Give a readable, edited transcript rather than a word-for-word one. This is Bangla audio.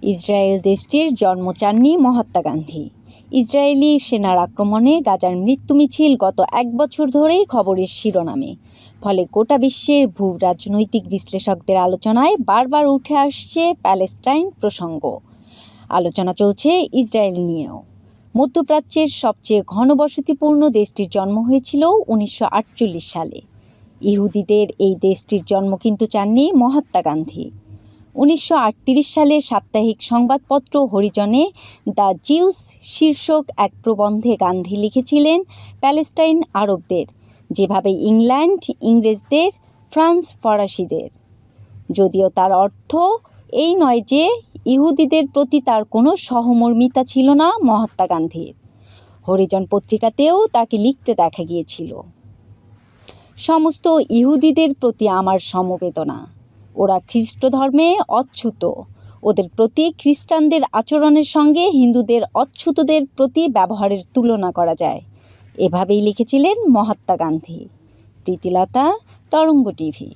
ইসরায়েল দেশটির জন্ম চাননি মহাত্মা গান্ধী। ইসরায়েলি সেনার আক্রমণে গাজার মৃত্যু মিছিল গত 1 বছর ধরেই খবরের শিরোনামে। ফলে গোটা বিশ্বের ভূ রাজনৈতিক বিশ্লেষকদের আলোচনায় বারবার উঠে আসছে প্যালেস্টাইন প্রসঙ্গ। আলোচনা চলছে ইসরায়েল নিয়েও। মধ্যপ্রাচ্যের সবচেয়ে ঘনবসতিপূর্ণ দেশটির জন্ম হয়েছিল 1948 সালে। ইহুদিদের এই দেশটির জন্ম কিন্তু চাননি মহাত্মা গান্ধী। 1938 সালে সাপ্তাহিক সংবাদপত্র হরিজনে দ্য জিউস শীর্ষক এক প্রবন্ধে গান্ধী লিখেছিলেন প্যালেস্টাইন আরবদের, যেভাবে ইংল্যান্ড ইংরেজদের, ফ্রান্স ফরাসিদের। যদিও তার অর্থ এই নয় যে ইহুদিদের প্রতি তার কোনো সহমর্মিতা ছিল না মহাত্মা গান্ধীর। হরিজন পত্রিকাতেও তাকে লিখতে দেখা গিয়েছিল, সমস্ত ইহুদিদের প্রতি আমার সমবেদনা। ওরা খ্রিস্ট ধর্মে অচ্যুত। ওদের প্রতি খ্রিস্টানদের আচরণের সঙ্গে হিন্দুদের অচ্যুতদের প্রতি ব্যবহারের তুলনা করা যায়। এভাবেই লিখেছিলেন মহাত্মা গান্ধী। প্রীতিলতা, তরঙ্গ টিভি।